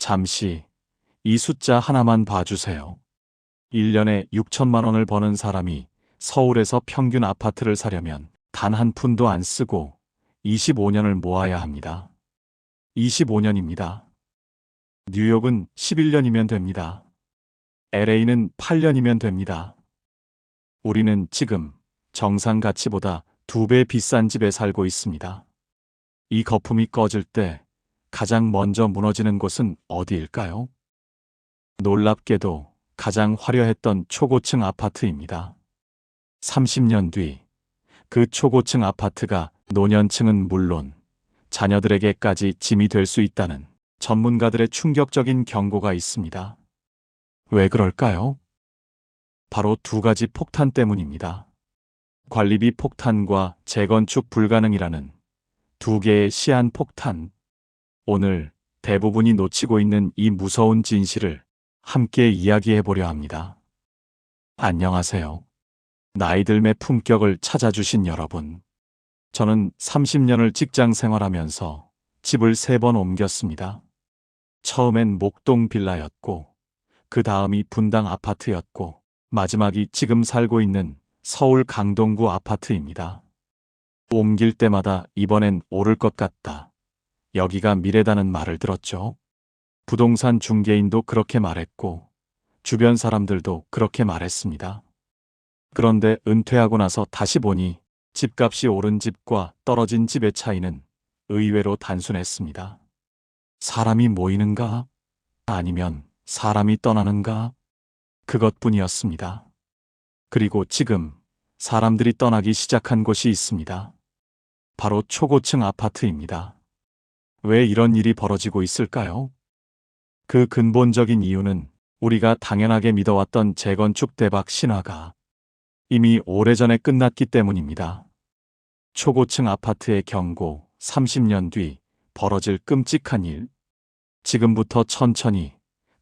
잠시 이 숫자 하나만 봐주세요. 1년에 6천만 원을 버는 사람이 서울에서 평균 아파트를 사려면 단 한 푼도 안 쓰고 25년을 모아야 합니다. 25년입니다. 뉴욕은 11년이면 됩니다. LA는 8년이면 됩니다. 우리는 지금 정상 가치보다 2배 비싼 집에 살고 있습니다. 이 거품이 꺼질 때 가장 먼저 무너지는 곳은 어디일까요? 놀랍게도 가장 화려했던 초고층 아파트입니다. 30년 뒤 그 초고층 아파트가 노년층은 물론 자녀들에게까지 짐이 될 수 있다는 전문가들의 충격적인 경고가 있습니다. 왜 그럴까요? 바로 두 가지 폭탄 때문입니다. 관리비 폭탄과 재건축 불가능이라는 두 개의 시한 폭탄. 오늘 대부분이 놓치고 있는 이 무서운 진실을 함께 이야기해 보려 합니다. 안녕하세요. 나이들의 품격을 찾아주신 여러분. 저는 30년을 직장 생활하면서 집을 3번 옮겼습니다. 처음엔 목동 빌라였고, 그 다음이 분당 아파트였고, 마지막이 지금 살고 있는 서울 강동구 아파트입니다. 옮길 때마다 이번엔 오를 것 같다. 여기가 미래다는 말을 들었죠. 부동산 중개인도 그렇게 말했고, 주변 사람들도 그렇게 말했습니다. 그런데 은퇴하고 나서 다시 보니 집값이 오른 집과 떨어진 집의 차이는 의외로 단순했습니다. 사람이 모이는가? 아니면 사람이 떠나는가? 그것뿐이었습니다. 그리고 지금 사람들이 떠나기 시작한 곳이 있습니다. 바로 초고층 아파트입니다. 왜 이런 일이 벌어지고 있을까요? 그 근본적인 이유는 우리가 당연하게 믿어왔던 재건축 대박 신화가 이미 오래전에 끝났기 때문입니다. 초고층 아파트의 경고, 30년 뒤 벌어질 끔찍한 일. 지금부터 천천히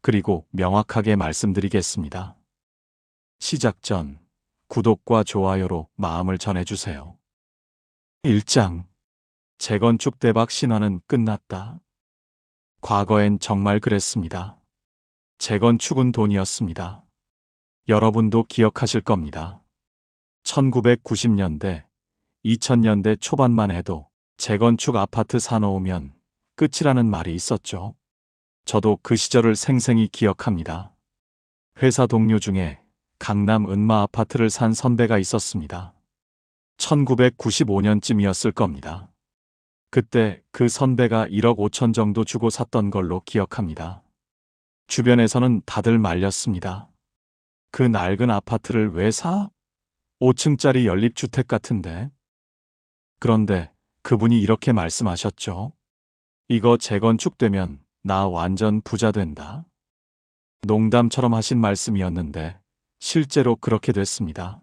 그리고 명확하게 말씀드리겠습니다. 시작 전 구독과 좋아요로 마음을 전해주세요. 1장. 재건축 대박 신화는 끝났다. 과거엔 정말 그랬습니다. 재건축은 돈이었습니다. 여러분도 기억하실 겁니다. 1990년대, 2000년대 초반만 해도 재건축 아파트 사놓으면 끝이라는 말이 있었죠. 저도 그 시절을 생생히 기억합니다. 회사 동료 중에 강남 은마 아파트를 산 선배가 있었습니다. 1995년쯤이었을 겁니다. 그때 그 선배가 1억 5천 정도 주고 샀던 걸로 기억합니다. 주변에서는 다들 말렸습니다. 그 낡은 아파트를 왜 사? 5층짜리 연립주택 같은데. 그런데 그분이 이렇게 말씀하셨죠. 이거 재건축되면 나 완전 부자 된다. 농담처럼 하신 말씀이었는데 실제로 그렇게 됐습니다.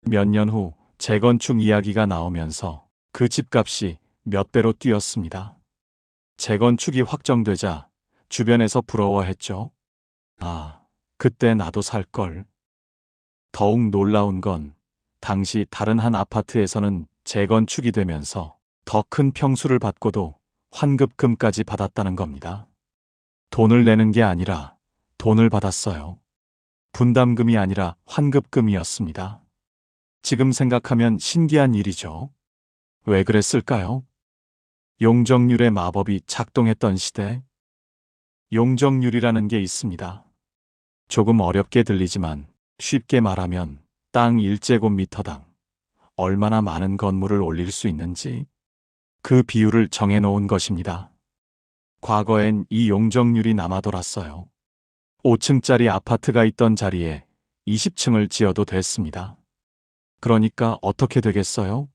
몇 년 후 재건축 이야기가 나오면서 그 집값이 몇 배로 뛰었습니다. 재건축이 확정되자 주변에서 부러워했죠. 아, 그때 나도 살걸. 더욱 놀라운 건 당시 다른 한 아파트에서는 재건축이 되면서 더 큰 평수를 받고도 환급금까지 받았다는 겁니다. 돈을 내는 게 아니라 돈을 받았어요. 분담금이 아니라 환급금이었습니다. 지금 생각하면 신기한 일이죠. 왜 그랬을까요? 용적률의 마법이 작동했던 시대. 용적률이라는 게 있습니다. 조금 어렵게 들리지만 쉽게 말하면 땅 1제곱미터당 얼마나 많은 건물을 올릴 수 있는지 그 비율을 정해놓은 것입니다. 과거엔 이 용적률이 남아돌았어요. 5층짜리 아파트가 있던 자리에 20층을 지어도 됐습니다. 그러니까 어떻게 되겠어요?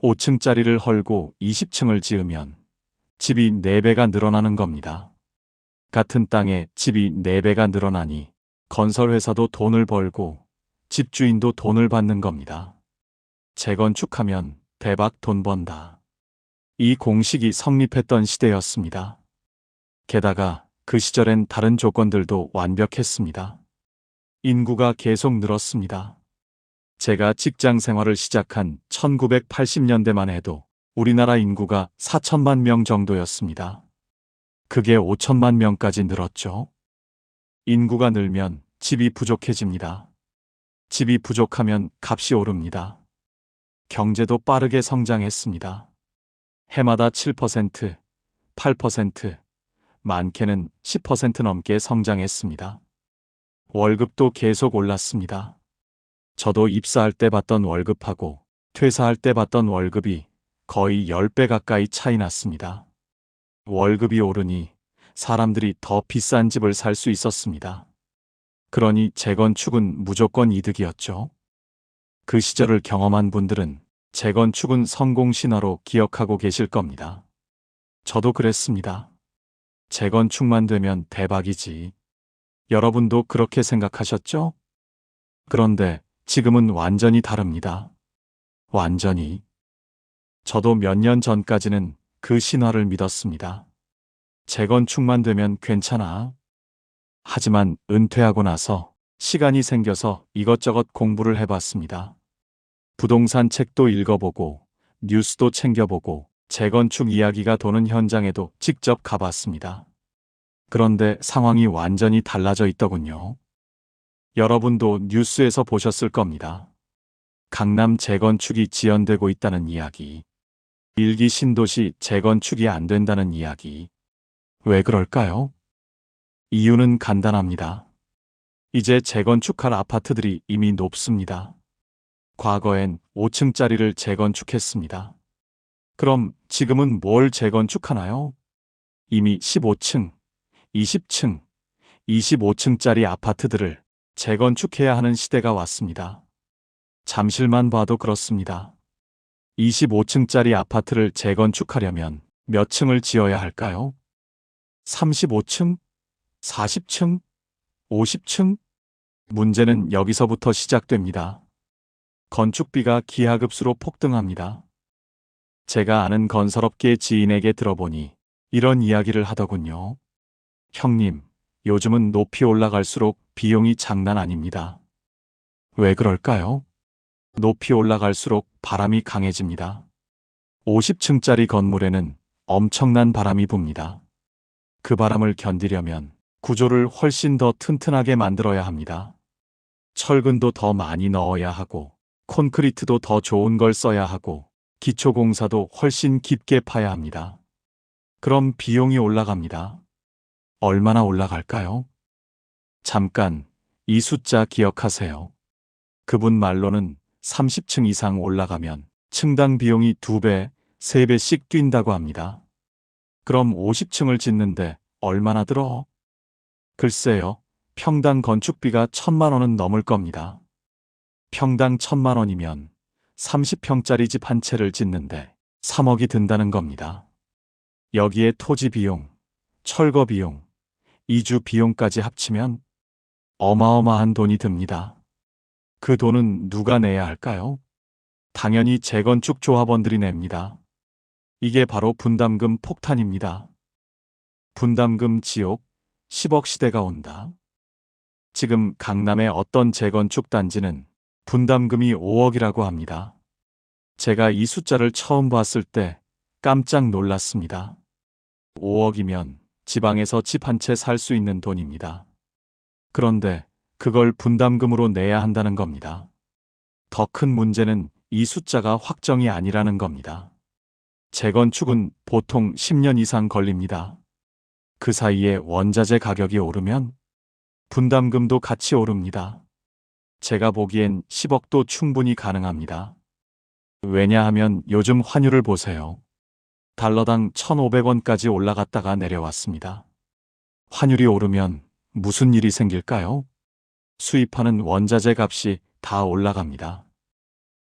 5층짜리를 헐고 20층을 지으면 집이 4배가 늘어나는 겁니다. 같은 땅에 집이 4배가 늘어나니 건설회사도 돈을 벌고 집주인도 돈을 받는 겁니다. 재건축하면 대박 돈 번다. 이 공식이 성립했던 시대였습니다. 게다가 그 시절엔 다른 조건들도 완벽했습니다. 인구가 계속 늘었습니다. 제가 직장 생활을 시작한 1980년대만 해도 우리나라 인구가 4천만 명 정도였습니다. 그게 5천만 명까지 늘었죠. 인구가 늘면 집이 부족해집니다. 집이 부족하면 값이 오릅니다. 경제도 빠르게 성장했습니다. 해마다 7%, 8%, 많게는 10% 넘게 성장했습니다. 월급도 계속 올랐습니다. 저도 입사할 때 받던 월급하고 퇴사할 때 받던 월급이 거의 10배 가까이 차이 났습니다. 월급이 오르니 사람들이 더 비싼 집을 살 수 있었습니다. 그러니 재건축은 무조건 이득이었죠. 그 시절을 경험한 분들은 재건축은 성공 신화로 기억하고 계실 겁니다. 저도 그랬습니다. 재건축만 되면 대박이지. 여러분도 그렇게 생각하셨죠? 그런데 지금은 완전히 다릅니다. 완전히. 저도 몇 년 전까지는 그 신화를 믿었습니다. 재건축만 되면 괜찮아. 하지만 은퇴하고 나서 시간이 생겨서 이것저것 공부를 해봤습니다. 부동산 책도 읽어보고 뉴스도 챙겨보고 재건축 이야기가 도는 현장에도 직접 가봤습니다. 그런데 상황이 완전히 달라져 있더군요. 여러분도 뉴스에서 보셨을 겁니다. 강남 재건축이 지연되고 있다는 이야기. 일기 신도시 재건축이 안 된다는 이야기. 왜 그럴까요? 이유는 간단합니다. 이제 재건축할 아파트들이 이미 높습니다. 과거엔 5층짜리를 재건축했습니다. 그럼 지금은 뭘 재건축하나요? 이미 15층, 20층, 25층짜리 아파트들을 재건축해야 하는 시대가 왔습니다. 잠실만 봐도 그렇습니다. 25층짜리 아파트를 재건축하려면 몇 층을 지어야 할까요? 35층? 40층? 50층? 문제는 여기서부터 시작됩니다. 건축비가 기하급수로 폭등합니다. 제가 아는 건설업계 지인에게 들어보니 이런 이야기를 하더군요. 형님, 요즘은 높이 올라갈수록 비용이 장난 아닙니다. 왜 그럴까요? 높이 올라갈수록 바람이 강해집니다. 50층짜리 건물에는 엄청난 바람이 붑니다. 그 바람을 견디려면 구조를 훨씬 더 튼튼하게 만들어야 합니다. 철근도 더 많이 넣어야 하고 콘크리트도 더 좋은 걸 써야 하고 기초공사도 훨씬 깊게 파야 합니다. 그럼 비용이 올라갑니다. 얼마나 올라갈까요? 잠깐 이 숫자 기억하세요. 그분 말로는 30층 이상 올라가면 층당 비용이 2배, 3배씩 뛴다고 합니다. 그럼 50층을 짓는데 얼마나 들어? 글쎄요, 평당 건축비가 1,000만 원은 넘을 겁니다. 평당 1,000만 원이면 30평짜리 집 한 채를 짓는데 3억이 든다는 겁니다. 여기에 토지 비용, 철거 비용, 이주 비용까지 합치면 어마어마한 돈이 듭니다. 그 돈은 누가 내야 할까요? 당연히 재건축 조합원들이 냅니다. 이게 바로 분담금 폭탄입니다. 분담금 지옥, 10억 시대가 온다. 지금 강남의 어떤 재건축 단지는 분담금이 5억이라고 합니다. 제가 이 숫자를 처음 봤을 때 깜짝 놀랐습니다. 5억이면 지방에서 집 한 채 살 수 있는 돈입니다. 그런데 그걸 분담금으로 내야 한다는 겁니다. 더 큰 문제는 이 숫자가 확정이 아니라는 겁니다. 재건축은 보통 10년 이상 걸립니다. 그 사이에 원자재 가격이 오르면 분담금도 같이 오릅니다. 제가 보기엔 10억도 충분히 가능합니다. 왜냐하면 요즘 환율을 보세요. 달러당 1,500원까지 올라갔다가 내려왔습니다. 환율이 오르면 무슨 일이 생길까요? 수입하는 원자재 값이 다 올라갑니다.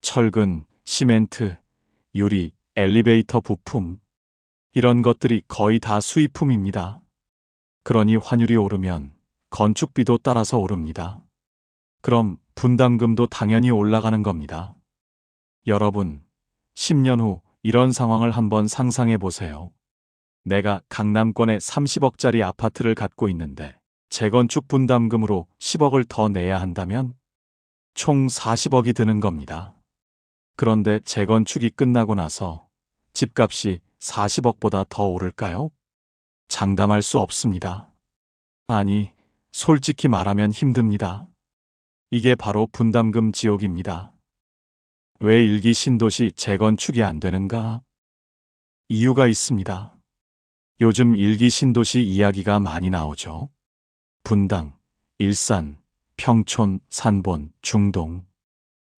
철근, 시멘트, 유리, 엘리베이터 부품, 이런 것들이 거의 다 수입품입니다. 그러니 환율이 오르면 건축비도 따라서 오릅니다. 그럼 분담금도 당연히 올라가는 겁니다. 여러분, 10년 후 이런 상황을 한번 상상해 보세요. 내가 강남권에 30억짜리 아파트를 갖고 있는데 재건축 분담금으로 10억을 더 내야 한다면 총 40억이 드는 겁니다. 그런데 재건축이 끝나고 나서 집값이 40억보다 더 오를까요? 장담할 수 없습니다. 아니, 솔직히 말하면 힘듭니다. 이게 바로 분담금 지옥입니다. 왜 일기 신도시 재건축이 안 되는가? 이유가 있습니다. 요즘 일기 신도시 이야기가 많이 나오죠. 분당, 일산, 평촌, 산본, 중동.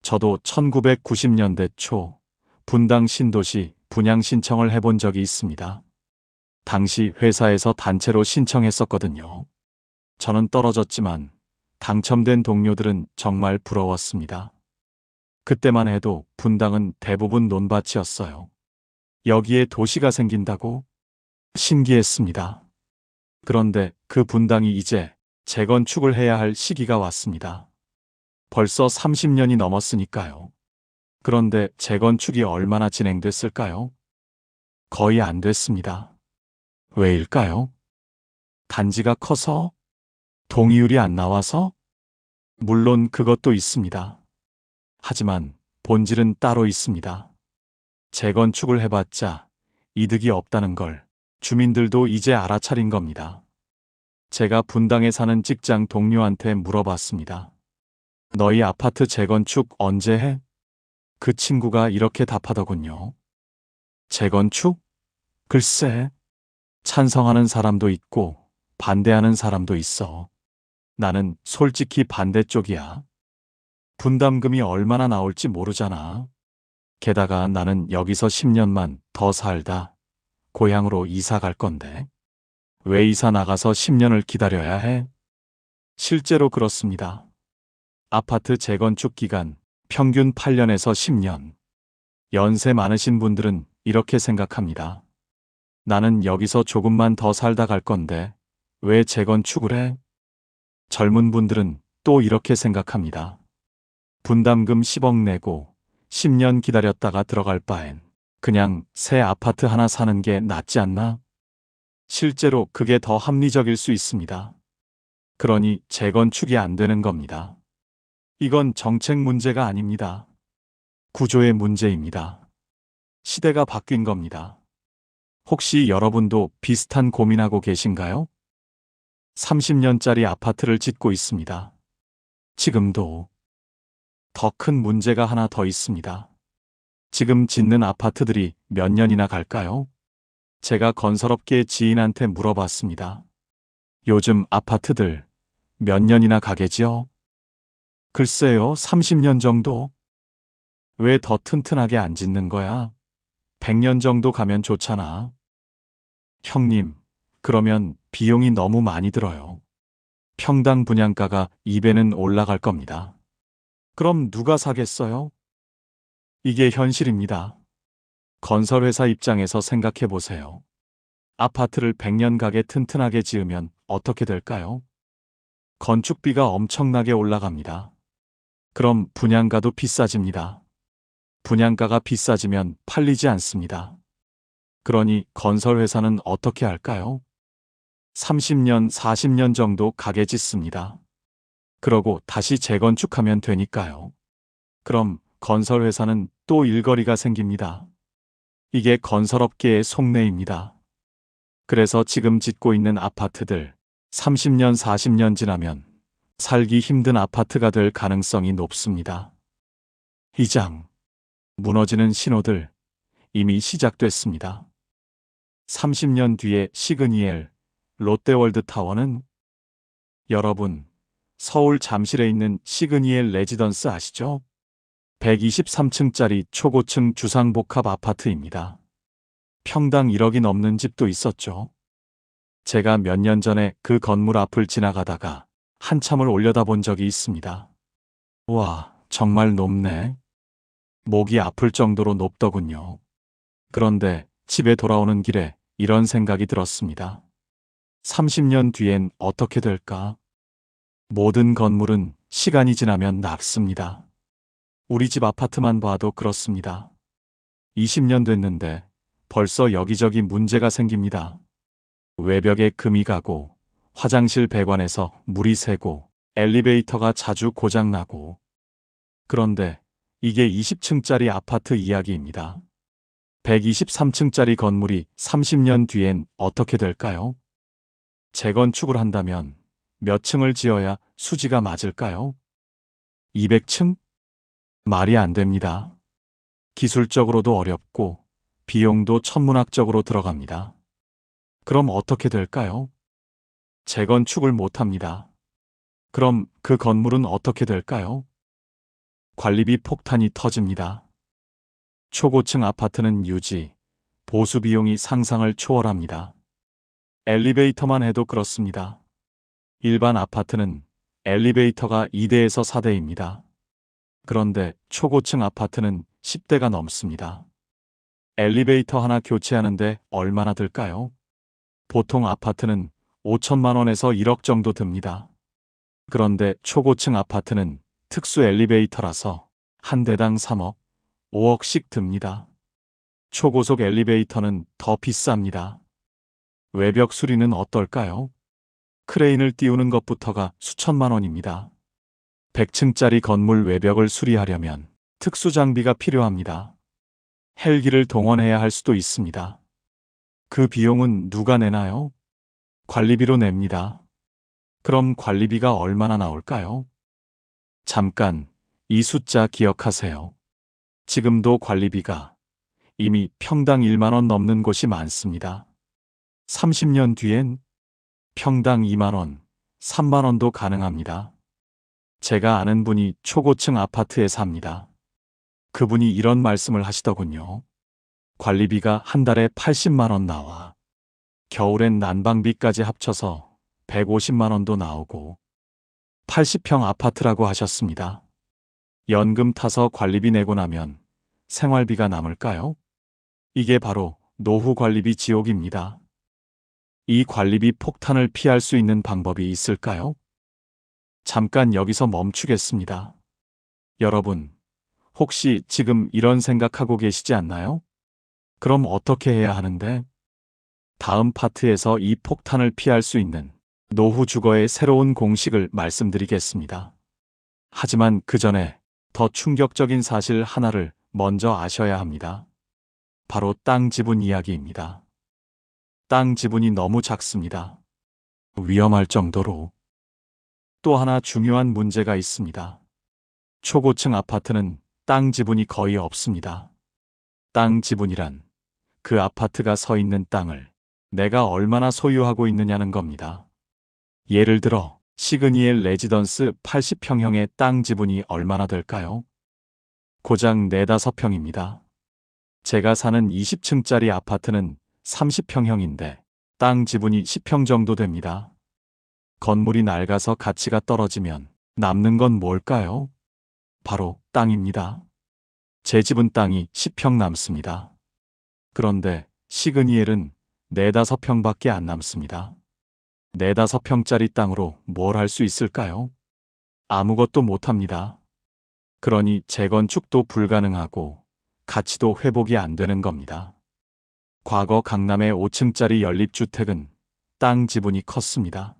저도 1990년대 초 분당 신도시 분양 신청을 해본 적이 있습니다. 당시 회사에서 단체로 신청했었거든요. 저는 떨어졌지만 당첨된 동료들은 정말 부러웠습니다. 그때만 해도 분당은 대부분 논밭이었어요. 여기에 도시가 생긴다고? 신기했습니다. 그런데 그 분당이 이제 재건축을 해야 할 시기가 왔습니다. 벌써 30년이 넘었으니까요. 그런데 재건축이 얼마나 진행됐을까요? 거의 안 됐습니다. 왜일까요? 단지가 커서? 동의율이 안 나와서? 물론 그것도 있습니다. 하지만 본질은 따로 있습니다. 재건축을 해봤자 이득이 없다는 걸 주민들도 이제 알아차린 겁니다. 제가 분당에 사는 직장 동료한테 물어봤습니다. 너희 아파트 재건축 언제 해? 그 친구가 이렇게 답하더군요. 재건축? 글쎄, 찬성하는 사람도 있고 반대하는 사람도 있어. 나는 솔직히 반대쪽이야. 분담금이 얼마나 나올지 모르잖아. 게다가 나는 여기서 10년만 더 살다 고향으로 이사 갈 건데. 왜 이사 나가서 10년을 기다려야 해? 실제로 그렇습니다. 아파트 재건축 기간 평균 8년에서 10년. 연세 많으신 분들은 이렇게 생각합니다. 나는 여기서 조금만 더 살다 갈 건데 왜 재건축을 해? 젊은 분들은 또 이렇게 생각합니다. 분담금 10억 내고 10년 기다렸다가 들어갈 바엔 그냥 새 아파트 하나 사는 게 낫지 않나? 실제로 그게 더 합리적일 수 있습니다. 그러니 재건축이 안 되는 겁니다. 이건 정책 문제가 아닙니다. 구조의 문제입니다. 시대가 바뀐 겁니다. 혹시 여러분도 비슷한 고민하고 계신가요? 30년짜리 아파트를 짓고 있습니다. 지금도. 더 큰 문제가 하나 더 있습니다. 지금 짓는 아파트들이 몇 년이나 갈까요? 제가 건설업계 지인한테 물어봤습니다. 요즘 아파트들 몇 년이나 가겠지요? 글쎄요, 30년 정도? 왜 더 튼튼하게 안 짓는 거야? 100년 정도 가면 좋잖아. 형님, 그러면 비용이 너무 많이 들어요. 평당 분양가가 2배는 올라갈 겁니다. 그럼 누가 사겠어요? 이게 현실입니다. 건설회사 입장에서 생각해 보세요. 아파트를 100년 가게 튼튼하게 지으면 어떻게 될까요? 건축비가 엄청나게 올라갑니다. 그럼 분양가도 비싸집니다. 분양가가 비싸지면 팔리지 않습니다. 그러니 건설회사는 어떻게 할까요? 30년, 40년 정도 가게 짓습니다. 그러고 다시 재건축하면 되니까요. 그럼 건설회사는 또 일거리가 생깁니다. 이게 건설업계의 속내입니다. 그래서 지금 짓고 있는 아파트들 30년, 40년 지나면 살기 힘든 아파트가 될 가능성이 높습니다. 이장, 무너지는 신호들 이미 시작됐습니다. 30년 뒤에 시그니엘, 롯데월드타워는? 여러분, 서울 잠실에 있는 시그니엘 레지던스 아시죠? 123층짜리 초고층 주상복합 아파트입니다. 평당 1억이 넘는 집도 있었죠. 제가 몇 년 전에 그 건물 앞을 지나가다가 한참을 올려다본 적이 있습니다. 와, 정말 높네. 목이 아플 정도로 높더군요. 그런데 집에 돌아오는 길에 이런 생각이 들었습니다. 30년 뒤엔 어떻게 될까? 모든 건물은 시간이 지나면 낡습니다. 우리 집 아파트만 봐도 그렇습니다. 20년 됐는데 벌써 여기저기 문제가 생깁니다. 외벽에 금이 가고, 화장실 배관에서 물이 새고, 엘리베이터가 자주 고장나고. 그런데 이게 20층짜리 아파트 이야기입니다. 123층짜리 건물이 30년 뒤엔 어떻게 될까요? 재건축을 한다면 몇 층을 지어야 수지가 맞을까요? 200층? 말이 안 됩니다. 기술적으로도 어렵고 비용도 천문학적으로 들어갑니다. 그럼 어떻게 될까요? 재건축을 못합니다. 그럼 그 건물은 어떻게 될까요? 관리비 폭탄이 터집니다. 초고층 아파트는 유지, 보수 비용이 상상을 초월합니다. 엘리베이터만 해도 그렇습니다. 일반 아파트는 엘리베이터가 2대에서 4대입니다. 그런데 초고층 아파트는 10대가 넘습니다. 엘리베이터 하나 교체하는데 얼마나 들까요? 보통 아파트는 5천만 원에서 1억 정도 듭니다. 그런데 초고층 아파트는 특수 엘리베이터라서 한 대당 3억, 5억씩 듭니다. 초고속 엘리베이터는 더 비쌉니다. 외벽 수리는 어떨까요? 크레인을 띄우는 것부터가 수천만 원입니다. 100층짜리 건물 외벽을 수리하려면 특수 장비가 필요합니다. 헬기를 동원해야 할 수도 있습니다. 그 비용은 누가 내나요? 관리비로 냅니다. 그럼 관리비가 얼마나 나올까요? 잠깐, 이 숫자 기억하세요. 지금도 관리비가 이미 평당 1만 원 넘는 곳이 많습니다. 30년 뒤엔 평당 2만 원, 3만 원도 가능합니다. 제가 아는 분이 초고층 아파트에 삽니다. 그분이 이런 말씀을 하시더군요. 관리비가 한 달에 80만 원 나와. 겨울엔 난방비까지 합쳐서 150만 원도 나오고 80평 아파트라고 하셨습니다. 연금 타서 관리비 내고 나면 생활비가 남을까요? 이게 바로 노후 관리비 지옥입니다. 이 관리비 폭탄을 피할 수 있는 방법이 있을까요? 잠깐 여기서 멈추겠습니다. 여러분, 혹시 지금 이런 생각하고 계시지 않나요? 그럼 어떻게 해야 하는데? 다음 파트에서 이 폭탄을 피할 수 있는 노후 주거의 새로운 공식을 말씀드리겠습니다. 하지만 그 전에 더 충격적인 사실 하나를 먼저 아셔야 합니다. 바로 땅 지분 이야기입니다. 땅 지분이 너무 작습니다. 위험할 정도로. 또 하나 중요한 문제가 있습니다. 초고층 아파트는 땅 지분이 거의 없습니다. 땅 지분이란 그 아파트가 서 있는 땅을 내가 얼마나 소유하고 있느냐는 겁니다. 예를 들어 시그니엘 레지던스 80평형의 땅 지분이 얼마나 될까요? 고작 4~5평입니다. 제가 사는 20층짜리 아파트는 30평형인데 땅 지분이 10평 정도 됩니다. 건물이 낡아서 가치가 떨어지면 남는 건 뭘까요? 바로 땅입니다. 제 집은 땅이 10평 남습니다. 그런데 시그니엘은 4~5평밖에 안 남습니다. 4~5평짜리 땅으로 뭘 할 수 있을까요? 아무것도 못합니다. 그러니 재건축도 불가능하고 가치도 회복이 안 되는 겁니다. 과거 강남의 5층짜리 연립주택은 땅 지분이 컸습니다.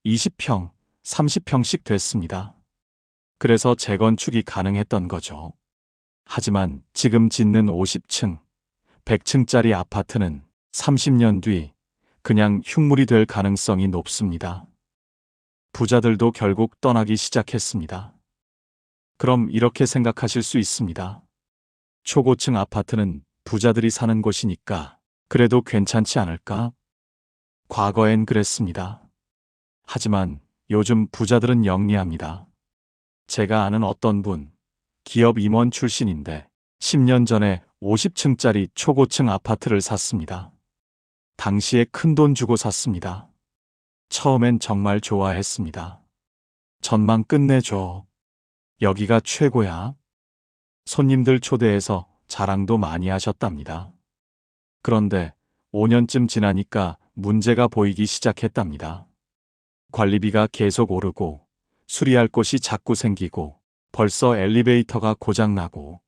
20평, 30평씩 됐습니다. 그래서 재건축이 가능했던 거죠. 하지만 지금 짓는 50층, 100층짜리 아파트는 30년 뒤 그냥 흉물이 될 가능성이 높습니다. 부자들도 결국 떠나기 시작했습니다. 그럼 이렇게 생각하실 수 있습니다. 초고층 아파트는 부자들이 사는 곳이니까 그래도 괜찮지 않을까? 과거엔 그랬습니다. 하지만 요즘 부자들은 영리합니다. 제가 아는 어떤 분, 기업 임원 출신인데 10년 전에 50층짜리 초고층 아파트를 샀습니다. 당시에 큰돈 주고 샀습니다. 처음엔 정말 좋아했습니다. 전망 끝내줘. 여기가 최고야. 손님들 초대해서 자랑도 많이 하셨답니다. 그런데 5년쯤 지나니까 문제가 보이기 시작했답니다. 관리비가 계속 오르고 수리할 곳이 자꾸 생기고 벌써 엘리베이터가 고장나고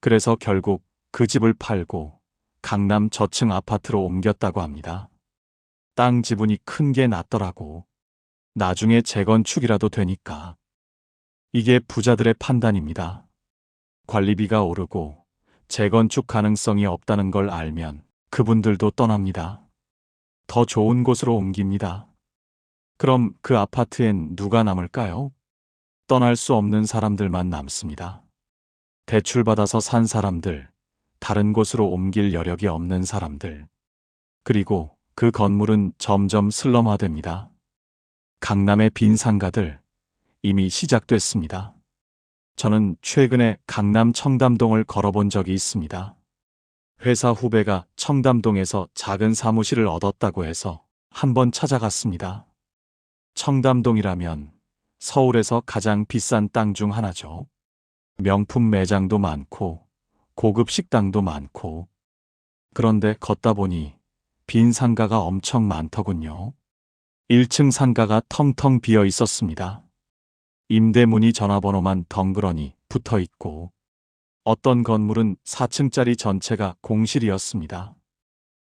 그래서 결국 그 집을 팔고 강남 저층 아파트로 옮겼다고 합니다. 땅 지분이 큰 게 낫더라고. 나중에 재건축이라도 되니까. 이게 부자들의 판단입니다. 관리비가 오르고 재건축 가능성이 없다는 걸 알면 그분들도 떠납니다. 더 좋은 곳으로 옮깁니다. 그럼 그 아파트엔 누가 남을까요? 떠날 수 없는 사람들만 남습니다. 대출받아서 산 사람들, 다른 곳으로 옮길 여력이 없는 사람들. 그리고 그 건물은 점점 슬럼화됩니다. 강남의 빈 상가들, 이미 시작됐습니다. 저는 최근에 강남 청담동을 걸어본 적이 있습니다. 회사 후배가 청담동에서 작은 사무실을 얻었다고 해서 한번 찾아갔습니다. 청담동이라면 서울에서 가장 비싼 땅 중 하나죠. 명품 매장도 많고 고급 식당도 많고. 그런데 걷다 보니 빈 상가가 엄청 많더군요. 1층 상가가 텅텅 비어 있었습니다. 임대문의 전화번호만 덩그러니 붙어 있고, 어떤 건물은 4층짜리 전체가 공실이었습니다.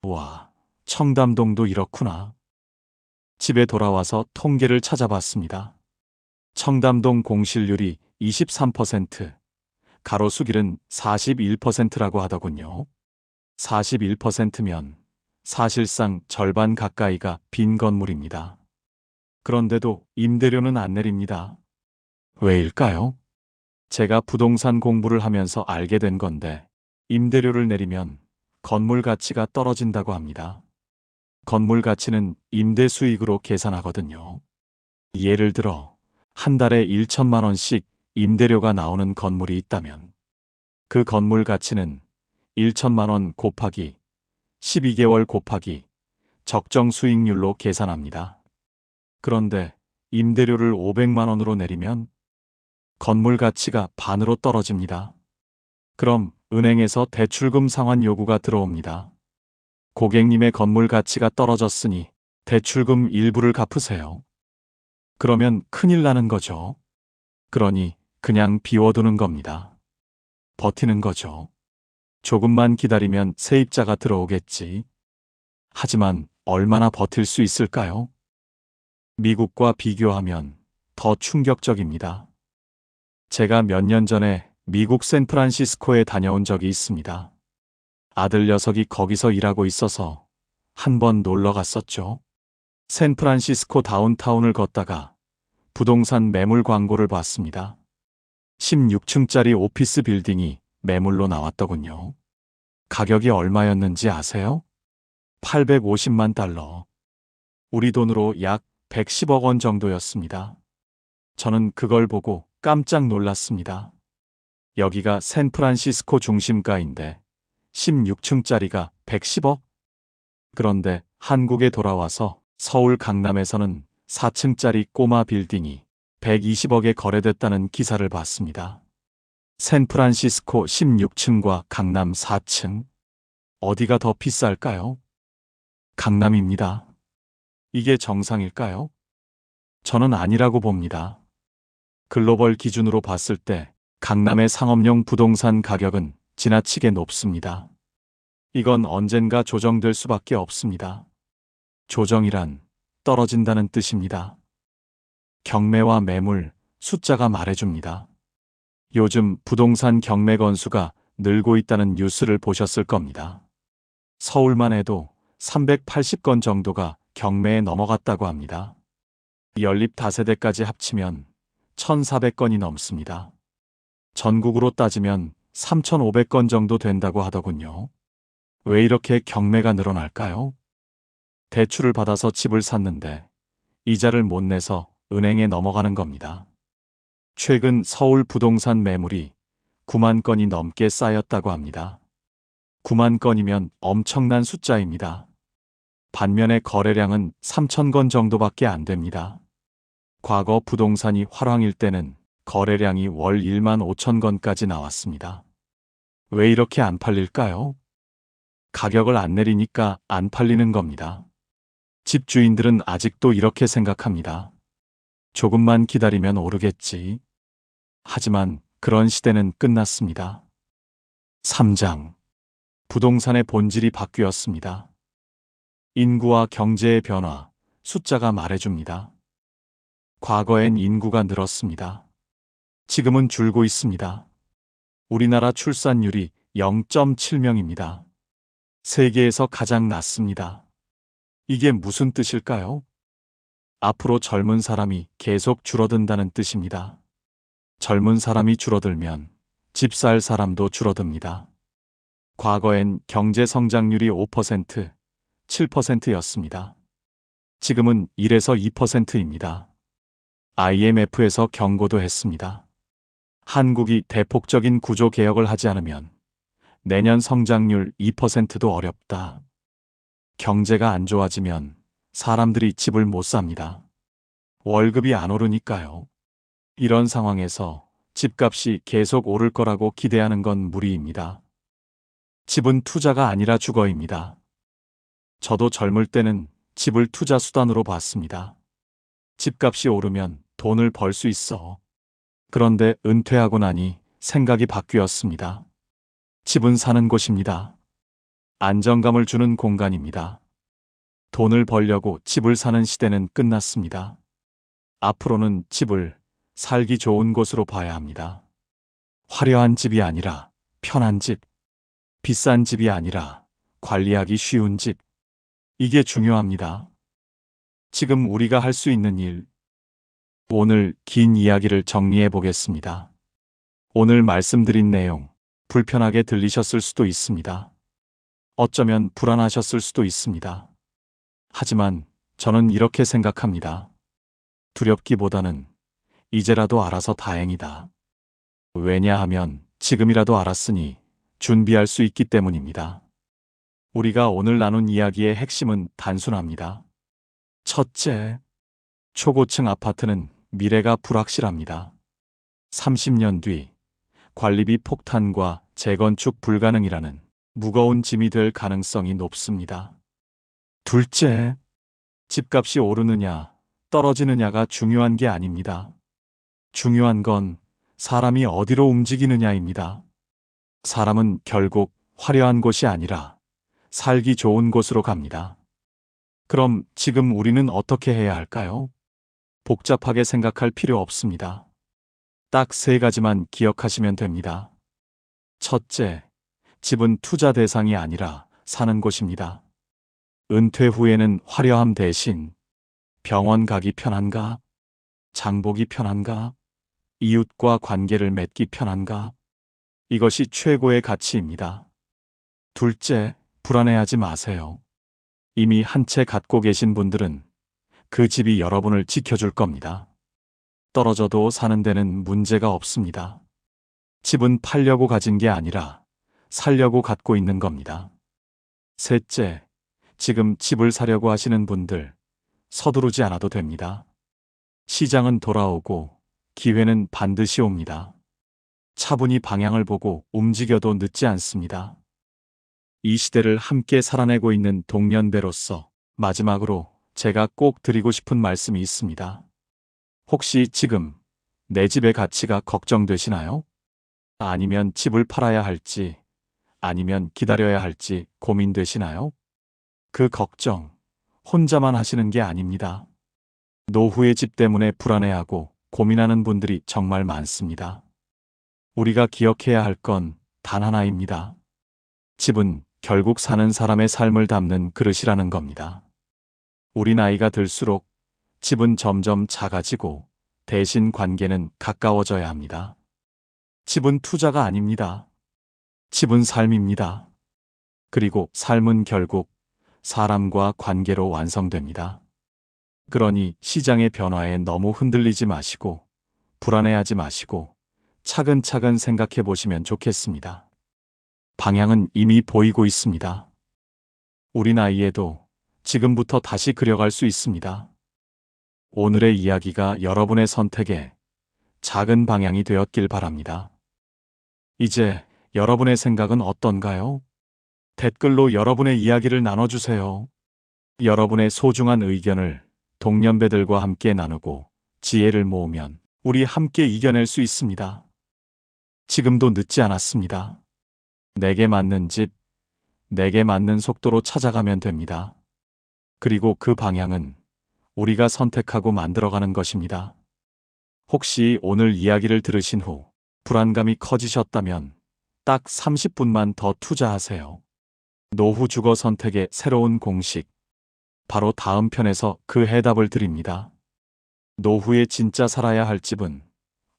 와, 청담동도 이렇구나. 집에 돌아와서 통계를 찾아봤습니다. 청담동 공실률이 23%, 가로수길은 41%라고 하더군요. 41%면 사실상 절반 가까이가 빈 건물입니다. 그런데도 임대료는 안 내립니다. 왜일까요? 제가 부동산 공부를 하면서 알게 된 건데, 임대료를 내리면 건물 가치가 떨어진다고 합니다. 건물 가치는 임대 수익으로 계산하거든요. 예를 들어 한 달에 1천만 원씩 임대료가 나오는 건물이 있다면 그 건물 가치는 1천만 원 곱하기 12개월 곱하기 적정 수익률로 계산합니다. 그런데 임대료를 500만 원으로 내리면 건물 가치가 반으로 떨어집니다. 그럼 은행에서 대출금 상환 요구가 들어옵니다. 고객님의 건물 가치가 떨어졌으니 대출금 일부를 갚으세요. 그러면 큰일 나는 거죠. 그러니 그냥 비워두는 겁니다. 버티는 거죠. 조금만 기다리면 세입자가 들어오겠지. 하지만 얼마나 버틸 수 있을까요? 미국과 비교하면 더 충격적입니다. 제가 몇 년 전에 미국 샌프란시스코에 다녀온 적이 있습니다. 아들 녀석이 거기서 일하고 있어서 한번 놀러 갔었죠. 샌프란시스코 다운타운을 걷다가 부동산 매물 광고를 봤습니다. 16층짜리 오피스 빌딩이 매물로 나왔더군요. 가격이 얼마였는지 아세요? 850만 달러. 우리 돈으로 약 110억 원 정도였습니다. 저는 그걸 보고 깜짝 놀랐습니다. 여기가 샌프란시스코 중심가인데 16층짜리가 110억? 그런데 한국에 돌아와서 서울 강남에서는 4층짜리 꼬마 빌딩이 120억에 거래됐다는 기사를 봤습니다. 샌프란시스코 16층과 강남 4층. 어디가 더 비쌀까요? 강남입니다. 이게 정상일까요? 저는 아니라고 봅니다. 글로벌 기준으로 봤을 때 강남의 상업용 부동산 가격은 지나치게 높습니다. 이건 언젠가 조정될 수밖에 없습니다. 조정이란 떨어진다는 뜻입니다. 경매와 매물, 숫자가 말해줍니다. 요즘 부동산 경매 건수가 늘고 있다는 뉴스를 보셨을 겁니다. 서울만 해도 380건 정도가 경매에 넘어갔다고 합니다. 연립 다세대까지 합치면 1,400건이 넘습니다. 전국으로 따지면 3,500건 정도 된다고 하더군요. 왜 이렇게 경매가 늘어날까요? 대출을 받아서 집을 샀는데 이자를 못 내서 은행에 넘어가는 겁니다. 최근 서울 부동산 매물이 9만 건이 넘게 쌓였다고 합니다. 9만 건이면 엄청난 숫자입니다. 반면에 거래량은 3,000건 정도밖에 안 됩니다. 과거 부동산이 화랑일 때는 거래량이 월 1만 5천 건까지 나왔습니다. 왜 이렇게 안 팔릴까요? 가격을 안 내리니까 안 팔리는 겁니다. 집주인들은 아직도 이렇게 생각합니다. 조금만 기다리면 오르겠지. 하지만 그런 시대는 끝났습니다. 3장. 부동산의 본질이 바뀌었습니다. 인구와 경제의 변화, 숫자가 말해줍니다. 과거엔 인구가 늘었습니다. 지금은 줄고 있습니다. 우리나라 출산율이 0.7명입니다. 세계에서 가장 낮습니다. 이게 무슨 뜻일까요? 앞으로 젊은 사람이 계속 줄어든다는 뜻입니다. 젊은 사람이 줄어들면 집 살 사람도 줄어듭니다. 과거엔 경제 성장률이 5%, 7%였습니다. 지금은 1에서 2%입니다. IMF에서 경고도 했습니다. 한국이 대폭적인 구조 개혁을 하지 않으면 내년 성장률 2%도 어렵다. 경제가 안 좋아지면 사람들이 집을 못 삽니다. 월급이 안 오르니까요. 이런 상황에서 집값이 계속 오를 거라고 기대하는 건 무리입니다. 집은 투자가 아니라 주거입니다. 저도 젊을 때는 집을 투자 수단으로 봤습니다. 집값이 오르면 돈을 벌 수 있어. 그런데 은퇴하고 나니 생각이 바뀌었습니다. 집은 사는 곳입니다. 안정감을 주는 공간입니다. 돈을 벌려고 집을 사는 시대는 끝났습니다. 앞으로는 집을 살기 좋은 곳으로 봐야 합니다. 화려한 집이 아니라 편한 집, 비싼 집이 아니라 관리하기 쉬운 집. 이게 중요합니다. 지금 우리가 할 수 있는 일. 오늘 긴 이야기를 정리해 보겠습니다. 오늘 말씀드린 내용, 불편하게 들리셨을 수도 있습니다. 어쩌면 불안하셨을 수도 있습니다. 하지만 저는 이렇게 생각합니다. 두렵기보다는 이제라도 알아서 다행이다. 왜냐하면 지금이라도 알았으니 준비할 수 있기 때문입니다. 우리가 오늘 나눈 이야기의 핵심은 단순합니다. 첫째, 초고층 아파트는 미래가 불확실합니다. 30년 뒤 관리비 폭탄과 재건축 불가능이라는 무거운 짐이 될 가능성이 높습니다. 둘째, 집값이 오르느냐, 떨어지느냐가 중요한 게 아닙니다. 중요한 건 사람이 어디로 움직이느냐입니다. 사람은 결국 화려한 곳이 아니라 살기 좋은 곳으로 갑니다. 그럼 지금 우리는 어떻게 해야 할까요? 복잡하게 생각할 필요 없습니다. 딱 3가지만 기억하시면 됩니다. 첫째, 집은 투자 대상이 아니라 사는 곳입니다. 은퇴 후에는 화려함 대신 병원 가기 편한가? 장보기 편한가? 이웃과 관계를 맺기 편한가? 이것이 최고의 가치입니다. 둘째, 불안해하지 마세요. 이미 한 채 갖고 계신 분들은 그 집이 여러분을 지켜줄 겁니다. 떨어져도 사는 데는 문제가 없습니다. 집은 팔려고 가진 게 아니라 살려고 갖고 있는 겁니다. 셋째, 지금 집을 사려고 하시는 분들, 서두르지 않아도 됩니다. 시장은 돌아오고 기회는 반드시 옵니다. 차분히 방향을 보고 움직여도 늦지 않습니다. 이 시대를 함께 살아내고 있는 동년배로서 마지막으로 제가 꼭 드리고 싶은 말씀이 있습니다. 혹시 지금 내 집의 가치가 걱정되시나요? 아니면 집을 팔아야 할지, 아니면 기다려야 할지 고민되시나요? 그 걱정, 혼자만 하시는 게 아닙니다. 노후의 집 때문에 불안해하고 고민하는 분들이 정말 많습니다. 우리가 기억해야 할 건 단 하나입니다. 집은 결국 사는 사람의 삶을 담는 그릇이라는 겁니다. 우리 나이가 들수록 집은 점점 작아지고 대신 관계는 가까워져야 합니다. 집은 투자가 아닙니다. 집은 삶입니다. 그리고 삶은 결국 사람과 관계로 완성됩니다. 그러니 시장의 변화에 너무 흔들리지 마시고 불안해하지 마시고 차근차근 생각해 보시면 좋겠습니다. 방향은 이미 보이고 있습니다. 우리 나이에도 지금부터 다시 그려갈 수 있습니다. 오늘의 이야기가 여러분의 선택에 작은 방향이 되었길 바랍니다. 이제 여러분의 생각은 어떤가요? 댓글로 여러분의 이야기를 나눠주세요. 여러분의 소중한 의견을 동년배들과 함께 나누고 지혜를 모으면 우리 함께 이겨낼 수 있습니다. 지금도 늦지 않았습니다. 내게 맞는 집, 내게 맞는 속도로 찾아가면 됩니다. 그리고 그 방향은 우리가 선택하고 만들어가는 것입니다. 혹시 오늘 이야기를 들으신 후 불안감이 커지셨다면 딱 30분만 더 투자하세요. 노후 주거 선택의 새로운 공식. 바로 다음 편에서 그 해답을 드립니다. 노후에 진짜 살아야 할 집은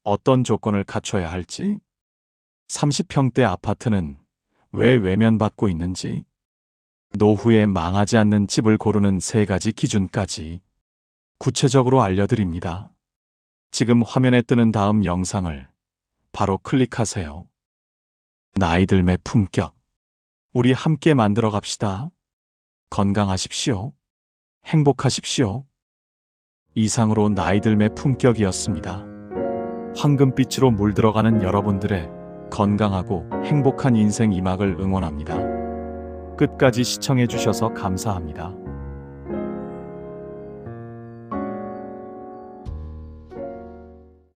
어떤 조건을 갖춰야 할지, 30평대 아파트는 왜 외면받고 있는지, 노후에 망하지 않는 집을 고르는 3가지 기준까지 구체적으로 알려드립니다. 지금 화면에 뜨는 다음 영상을 바로 클릭하세요. 나이들매 품격. 우리 함께 만들어 갑시다. 건강하십시오. 행복하십시오. 이상으로 나이들매 품격이었습니다. 황금빛으로 물들어가는 여러분들의 건강하고 행복한 인생 이막을 응원합니다. 끝까지 시청해 주셔서 감사합니다.